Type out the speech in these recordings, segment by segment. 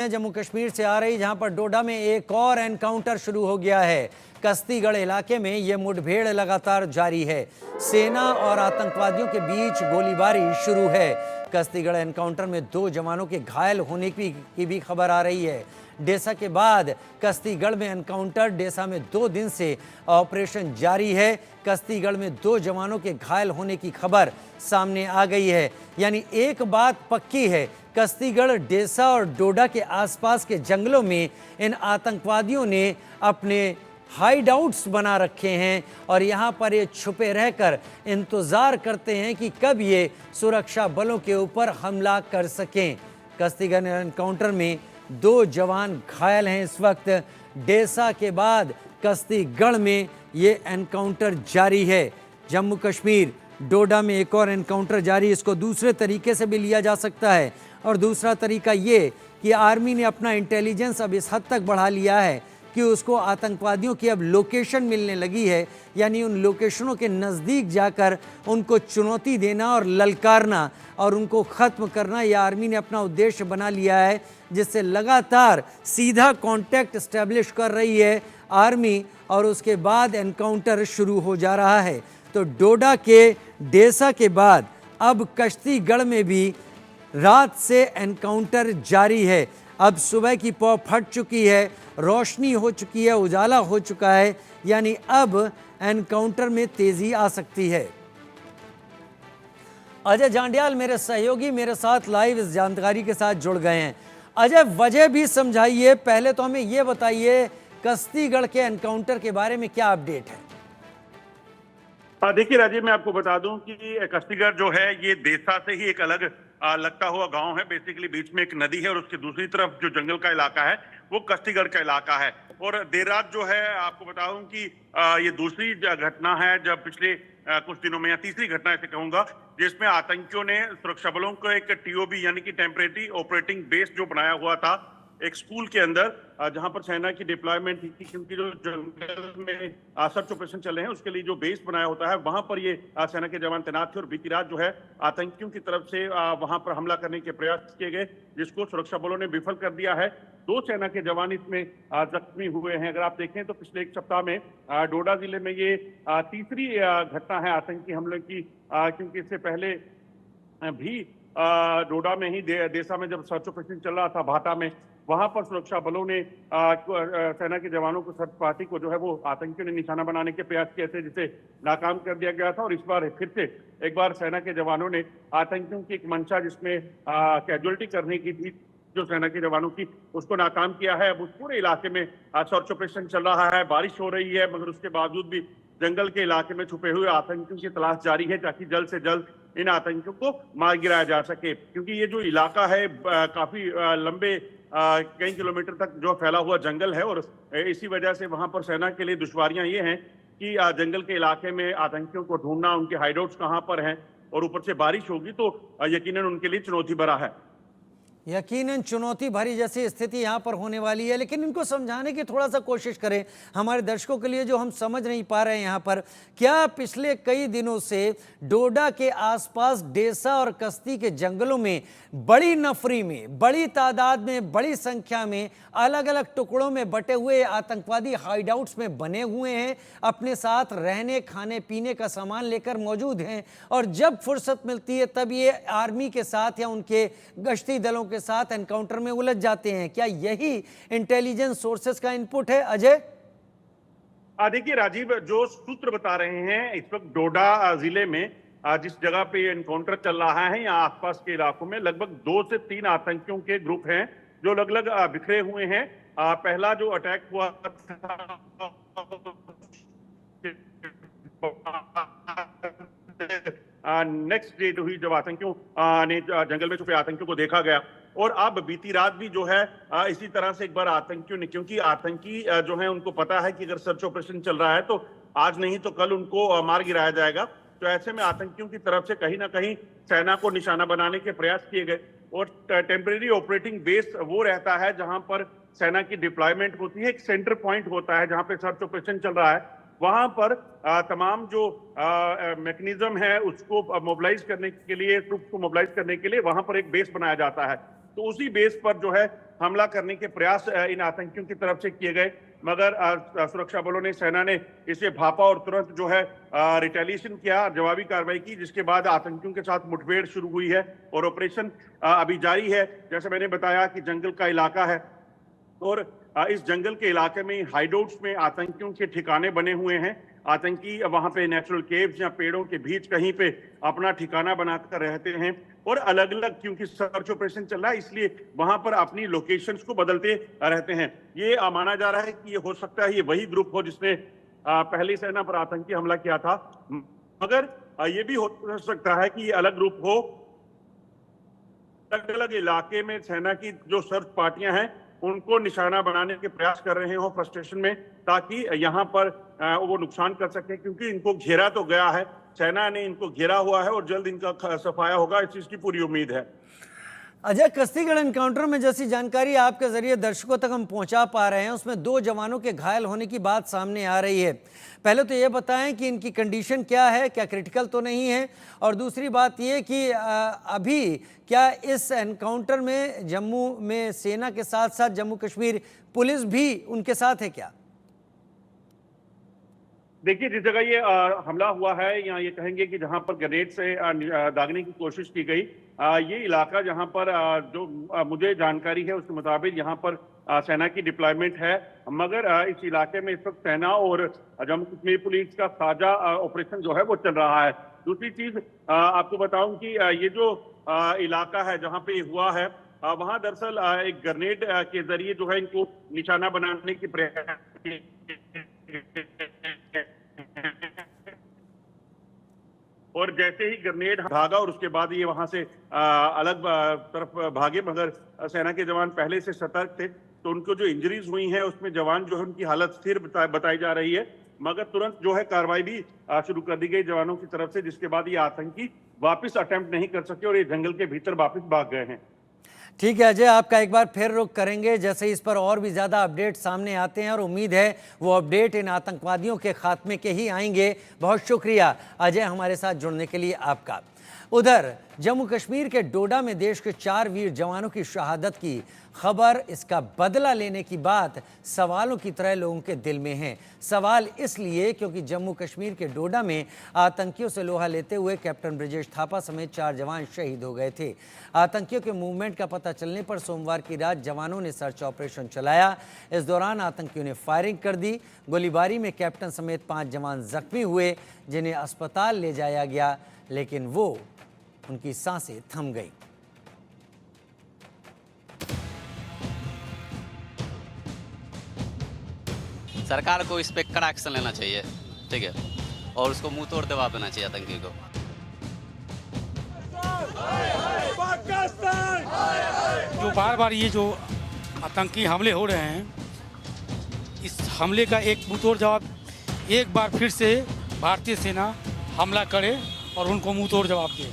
जम्मू कश्मीर से आ रही, जहां पर डोडा में एक और एनकाउंटर शुरू हो गया है। कस्तीगढ़ इलाके में यह मुठभेड़ लगातार जारी है। सेना और आतंकवादियों के बीच गोलीबारी शुरू है। कस्तीगढ़ एनकाउंटर में 2 जवानों के घायल होने की भी खबर आ रही है। डेसा के बाद कस्तीगढ़ में एनकाउंटर। डेसा में 2 दिन से ऑपरेशन जारी है। कस्तीगढ़ में 2 जवानों के घायल होने की खबर सामने आ गई है। यानी एक बात पक्की है, कस्तीगढ़, डेसा और डोडा के आसपास के जंगलों में इन आतंकवादियों ने अपने हाइडआउट्स बना रखे हैं और यहां पर ये छुपे रहकर इंतजार करते हैं कि कब ये सुरक्षा बलों के ऊपर हमला कर सकें। कस्तीगढ़ एनकाउंटर में 2 जवान घायल हैं इस वक्त। डेसा के बाद कस्तीगढ़ में ये एनकाउंटर जारी है। जम्मू कश्मीर डोडा में एक और एनकाउंटर जारी। इसको दूसरे तरीके से भी लिया जा सकता है और दूसरा तरीका ये कि आर्मी ने अपना इंटेलिजेंस अब इस हद तक बढ़ा लिया है कि उसको आतंकवादियों की अब लोकेशन मिलने लगी है। यानी उन लोकेशनों के नज़दीक जाकर उनको चुनौती देना और ललकारना और उनको ख़त्म करना, यह आर्मी ने अपना उद्देश्य बना लिया है, जिससे लगातार सीधा कांटेक्ट एस्टेब्लिश कर रही है आर्मी और उसके बाद एनकाउंटर शुरू हो जा रहा है। तो डोडा के, डेसा के बाद अब कश्तीगढ़ में भी रात से एनकाउंटर जारी है। अब सुबह की पौ फट चुकी है, रोशनी हो चुकी है, उजाला हो चुका है। यानी अब एनकाउंटर में तेजी आ सकती है। अजय जांडियाल मेरे सहयोगी मेरे साथ लाइव इस जानकारी के साथ जुड़ गए हैं। अजय, वजह भी समझाइए। पहले तो हमें यह बताइए, कस्तीगढ़ के एनकाउंटर के बारे में क्या अपडेट है? देखिए राजीव, मैं आपको बता दूं कि कस्तीगढ़ जो है ये देसा से ही एक अलग लगता हुआ गांव है। बेसिकली बीच में एक नदी है और उसके दूसरी तरफ जो जंगल का इलाका है वो कस्तीगढ़ का इलाका है। और देर रात जो है आपको बताऊं कि ये दूसरी घटना है जब पिछले कुछ दिनों में, या तीसरी घटना ऐसे कहूंगा, जिसमें आतंकियों ने सुरक्षा बलों को एक टीओबी यानी कि टेम्परेरी ऑपरेटिंग बेस जो बनाया हुआ था एक स्कूल के अंदर, जहां पर सेना की डिप्लॉयमेंट थी, क्योंकि जो जंगल में सर्च ऑपरेशन चल रहे हैं उसके लिए जो बेस बनाया होता है वहां पर ये सेना के जवान तैनात थे। और बीती रात जो है आतंकियों की तरफ से वहां पर हमला करने के प्रयास किए गए, जिसको सुरक्षा बलों ने विफल कर दिया है। 2 सेना के जवान इसमें जख्मी हुए हैं। अगर आप देखें तो पिछले एक सप्ताह में डोडा जिले में ये तीसरी घटना है आतंकी हमले की, क्योंकि इससे पहले भी डोडा में ही देसा में जब सर्च ऑपरेशन चल रहा था भाटा में, वहां पर सुरक्षा बलों ने सेना के जवानों को, सर्च पार्टी को जो है वो आतंकियों ने निशाना बनाने के प्रयास किए थे, जिसे नाकाम कर दिया गया था। और इस बार फिर से एक बार सेना के जवानों ने आतंकियों की एक मंशा जिसमें कैजुअलिटी करने की थी जो सेना के जवानों की, उसको नाकाम किया है। अब उस पूरे इलाके में सर्च ऑपरेशन चल रहा है, बारिश हो रही है, मगर उसके बावजूद भी जंगल के इलाके में छुपे हुए आतंकियों की तलाश जारी है, ताकि जल्द से जल्द इन आतंकियों को मार गिराया जा सके। क्योंकि ये जो इलाका है काफी लंबे कई किलोमीटर तक जो फैला हुआ जंगल है, और इसी वजह से वहां पर सेना के लिए दुश्वारियां ये हैं कि जंगल के इलाके में आतंकियों को ढूंढना, उनके हाइडआउट्स कहां पर हैं, और ऊपर से बारिश होगी तो यकीनन उनके लिए चुनौती भरा है। यकीनन चुनौती भरी जैसी स्थिति यहाँ पर होने वाली है, लेकिन इनको समझाने की थोड़ा सा कोशिश करें हमारे दर्शकों के लिए जो हम समझ नहीं पा रहे हैं। यहाँ पर क्या पिछले कई दिनों से डोडा के आसपास डेसा और कस्ती के जंगलों में बड़ी नफरी में, बड़ी तादाद में, बड़ी संख्या में अलग अलग टुकड़ों में बटे हुए आतंकवादी हाइडआउट्स में बने हुए हैं, अपने साथ रहने खाने पीने का सामान लेकर मौजूद हैं, और जब फुर्सत मिलती है तब ये आर्मी के साथ या उनके गश्ती दलों के साथ एनकाउंटर में उलझ जाते हैं? क्या यही इंटेलिजेंस सोर्सेस का इनपुट है अजय? देखिए राजीव, जो सूत्र बता रहे हैं इस वक्त डोडा जिले में जिस जगह पे एनकाउंटर चल रहा है, या आसपास के इलाकों में लगभग 2 से 3 आतंकियों के ग्रुप हैं जो अलग अलग बिखरे हुए हैं। पहला जो अटैक हुआ था नेक्स्ट डे जो हुई, जब आतंकियों ने जंगल में छुपे आतंकियों को देखा गया, और अब बीती रात भी जो है इसी तरह से एक बार आतंकियों ने, क्योंकि आतंकी जो है उनको पता है कि अगर सर्च ऑपरेशन चल रहा है तो आज नहीं तो कल उनको मार गिराया जाएगा, तो ऐसे में आतंकियों की तरफ से कहीं ना कहीं सेना को निशाना बनाने के प्रयास किए गए। और टेम्परेरी ऑपरेटिंग बेस वो रहता है जहां पर सेना की डिप्लॉयमेंट होती है, एक सेंटर पॉइंट होता है जहां पे सर्च ऑपरेशन चल रहा है। वहां पर तमाम जो मैकेनिज्म है उसको मोबिलाइज करने के लिए, ट्रूप को मोबिलाइज करने के लिए वहां पर एक बेस बनाया जाता है। तो उसी बेस पर जो है हमला करने के प्रयास इन आतंकियों की तरफ से किए गए, मगर सुरक्षा बलों ने, सेना ने इसे भापा और तुरंत जो है रिटेलिएशन किया, जवाबी कार्रवाई की, जिसके बाद आतंकियों के साथ मुठभेड़ शुरू हुई है और ऑपरेशन अभी जारी है। जैसे मैंने बताया कि जंगल का इलाका है और इस जंगल के इलाके में हाइडआउट्स में आतंकियों के ठिकाने बने हुए हैं। आतंकी वहां पे नेचुरल केव्स या पेड़ों के बीच कहीं पे अपना ठिकाना बनाकर रहते हैं और अलग अलग, क्योंकि सर्च ऑपरेशन चल रहा है इसलिए वहां पर अपनी लोकेशंस को बदलते रहते हैं। ये माना जा रहा है कि ये हो सकता है ये वही ग्रुप हो जिसने पहली सेना पर आतंकी हमला किया था, मगर ये भी हो सकता है कि ये अलग ग्रुप हो। अलग अलग इलाके में सेना की जो सर्च पार्टियां हैं उनको निशाना बनाने के प्रयास कर रहे हो फ्रस्ट्रेशन में, ताकि यहाँ पर वो नुकसान कर सकें, क्योंकि इनको घेरा तो गया है, सेना ने इनको घेरा हुआ है और जल्द इनका सफाया होगा, इस चीज की पूरी उम्मीद है। अजय, कस्तीगढ़ एनकाउंटर में जैसी जानकारी आपके जरिए दर्शकों तक हम पहुंचा पा रहे हैं, उसमें 2 जवानों के घायल होने की बात सामने आ रही है। पहले तो ये बताएं कि इनकी कंडीशन क्या है, क्या क्रिटिकल तो नहीं है, और दूसरी बात ये कि अभी क्या इस एनकाउंटर में जम्मू में सेना के साथ साथ जम्मू कश्मीर पुलिस भी उनके साथ है क्या? देखिए, जिस जगह ये हमला हुआ है, या ये कहेंगे कि जहां पर ग्रेनेड से दागने की कोशिश की गई, ये इलाका जहां पर जो मुझे जानकारी है उसके मुताबिक यहाँ पर सेना की डिप्लॉयमेंट है, मगर इस इलाके में इस वक्त सेना और जम्मू कश्मीर पुलिस का साझा ऑपरेशन जो है वो चल रहा है। दूसरी चीज आपको बताऊं कि ये जो इलाका है जहाँ पे हुआ है, वहां दरअसल एक ग्रेनेड के जरिए जो है इनको निशाना बनाने की प्रयास और जैसे ही ग्रेनेड भागा और उसके बाद ये वहां से अलग तरफ भागे, मगर सेना के जवान पहले से सतर्क थे, तो उनको जो इंजरीज हुई हैं उसमें जवान जो है उनकी हालत स्थिर बताई जा रही है, मगर तुरंत जो है कार्रवाई भी शुरू कर दी गई जवानों की तरफ से, जिसके बाद ये आतंकी वापस अटेम्प्ट नहीं कर सके और ये जंगल के भीतर वापस भाग गए हैं। ठीक है अजय, आपका एक बार फिर रुख करेंगे जैसे इस पर और भी ज़्यादा अपडेट सामने आते हैं, और उम्मीद है वो अपडेट इन आतंकवादियों के खात्मे के ही आएंगे। बहुत शुक्रिया अजय हमारे साथ जुड़ने के लिए आपका। उधर जम्मू कश्मीर के डोडा में देश के 4 वीर जवानों की शहादत की खबर, इसका बदला लेने की बात सवालों की तरह लोगों के दिल में है। सवाल इसलिए क्योंकि जम्मू कश्मीर के डोडा में आतंकियों से लोहा लेते हुए कैप्टन ब्रजेश थापा समेत 4 जवान शहीद हो गए थे। आतंकियों के मूवमेंट का पता चलने पर सोमवार की रात जवानों ने सर्च ऑपरेशन चलाया। इस दौरान आतंकियों ने फायरिंग कर दी। गोलीबारी में कैप्टन समेत 5 जवान जख्मी हुए, जिन्हें अस्पताल ले जाया गया, लेकिन उनकी सांसें थम गई। सरकार को इस पे कड़ा एक्शन लेना चाहिए, ठीक है, और उसको मुंह तोड़ जवाब देना चाहिए आतंकी को। जो बार बार ये जो आतंकी हमले हो रहे हैं, इस हमले का एक मुंहतोड़ जवाब एक बार फिर से भारतीय सेना हमला करे और उनको मुंहतोड़ जवाब दे।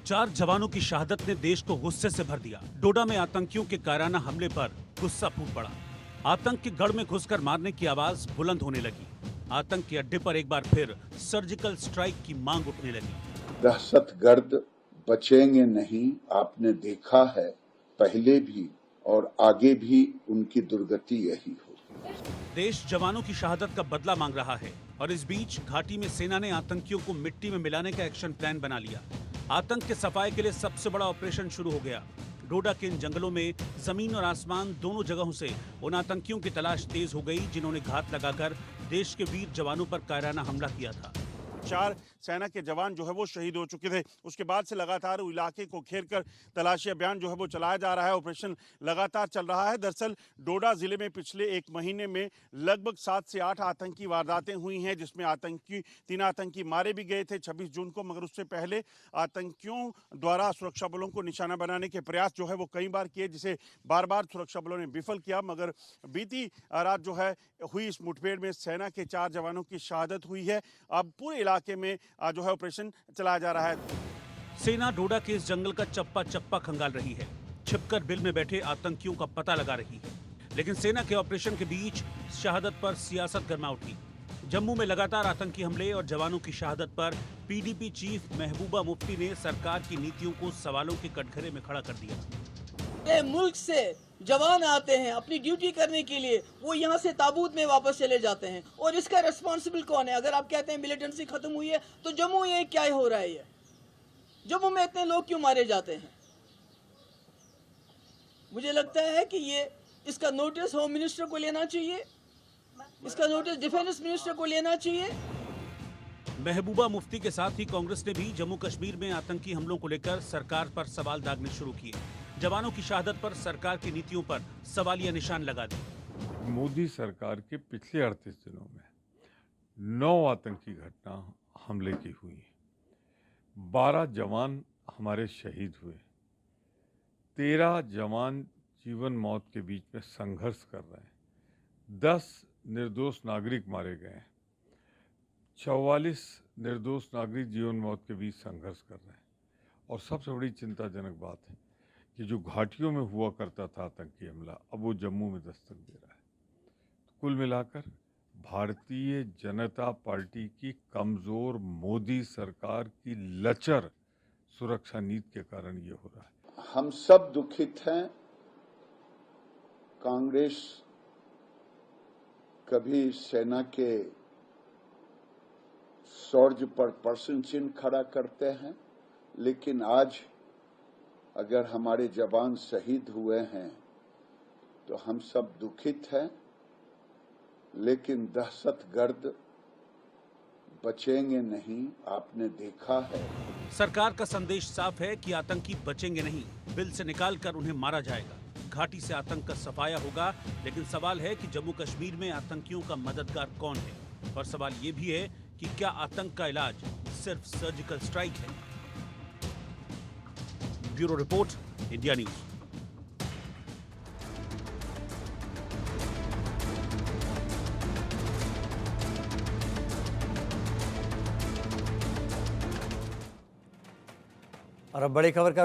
4 जवानों की शहादत ने देश को गुस्से से भर दिया। डोडा में आतंकियों के कायराना हमले पर गुस्सा फूट पड़ा। आतंक के गढ़ में घुसकर मारने की आवाज बुलंद होने लगी। आतंक के अड्डे पर एक बार फिर सर्जिकल स्ट्राइक की मांग उठने लगी। दहशतगर्द बचेंगे नहीं, आपने देखा है पहले भी और आगे भी उनकी दुर्गति यही हो। देश जवानों की शहादत का बदला मांग रहा है और इस बीच घाटी में सेना ने आतंकियों को मिट्टी में मिलाने का एक्शन प्लान बना लिया। आतंक के सफाए के लिए सबसे बड़ा ऑपरेशन शुरू हो गया। डोडा के इन जंगलों में जमीन और आसमान दोनों जगहों से उन आतंकियों की तलाश तेज हो गई जिन्होंने घात लगाकर देश के वीर जवानों पर कायराना हमला किया था। 4 सेना के जवान जो है वो शहीद हो चुके थे। उसके बाद से लगातार इलाके को घेरकर तलाशी अभियान जो है वो चलाया जा रहा है। ऑपरेशन लगातार चल रहा है। दरअसल डोडा जिले में पिछले 1 महीने में लगभग 7 से 8 आतंकी वारदातें हुई हैं, जिसमें 3 आतंकी मारे भी गए थे 26 जून को, मगर उससे पहले आतंकियों द्वारा सुरक्षा बलों को निशाना बनाने के प्रयास जो है वो कई बार किए, जिसे बार बार सुरक्षा बलों ने विफल किया। मगर बीती रात जो है हुई इस मुठभेड़ में सेना के 4 जवानों की शहादत हुई है। अब पूरे इलाके में जो है ऑपरेशन चलाया जा रहा है। सेना डोडा के इस जंगल का चप्पा चप्पा खंगाल रही है, छिपकर बिल में बैठे आतंकियों का पता लगा रही है। लेकिन सेना के ऑपरेशन के बीच शहादत पर सियासत गर्मा उठी। जम्मू में लगातार आतंकी हमले और जवानों की शहादत पर पीडीपी चीफ महबूबा मुफ्ती ने सरकार की नीतियों को सवालों के कटघरे में खड़ा कर दिया। ये मुल्क से जवान आते हैं अपनी ड्यूटी करने के लिए, वो यहाँ से ताबूत में वापस चले जाते हैं, और इसका रिस्पॉन्सिबल कौन है? अगर आप कहते हैं मिलिटेंसी खत्म हुई है, तो जम्मू ये क्या हो रहा है? ये जम्मू में इतने लोग क्यों मारे जाते हैं? मुझे लगता है कि ये इसका नोटिस होम मिनिस्टर को लेना चाहिए, इसका नोटिस डिफेंस मिनिस्टर को लेना चाहिए। महबूबा मुफ्ती के साथ ही कांग्रेस ने भी जम्मू कश्मीर में आतंकी हमलों को लेकर सरकार पर सवाल दागने शुरू किए। जवानों की शहादत पर सरकार की नीतियों पर सवालिया निशान लगा दिए। मोदी सरकार के पिछले 38 दिनों में 9 आतंकी घटना हमले की हुई, 12 जवान हमारे शहीद हुए, 13 जवान जीवन मौत के बीच में संघर्ष कर रहे हैं, 10 निर्दोष नागरिक मारे गए हैं, 44 निर्दोष नागरिक जीवन मौत के बीच संघर्ष कर रहे हैं। और सबसे बड़ी चिंताजनक बात है कि जो घाटियों में हुआ करता था आतंकी हमला, अब वो जम्मू में दस्तक दे रहा है। तो कुल मिलाकर भारतीय जनता पार्टी की कमजोर मोदी सरकार की लचर सुरक्षा नीति के कारण ये हो रहा है। हम सब दुखित हैं। कांग्रेस कभी सेना के शौर्य पर प्रश्न चिन्ह खड़ा करते हैं, लेकिन आज अगर हमारे जवान शहीद हुए हैं तो हम सब दुखित हैं, लेकिन दहशतगर्द बचेंगे नहीं, आपने देखा है। सरकार का संदेश साफ है कि आतंकी बचेंगे नहीं, बिल से निकालकर उन्हें मारा जाएगा। घाटी से आतंक का सफाया होगा, लेकिन सवाल है कि जम्मू कश्मीर में आतंकियों का मददगार कौन है? और सवाल ये भी है कि क्या आतंक का इलाज सिर्फ सर्जिकल स्ट्राइक है? Bureau report, India news. और अब बड़ी खबर का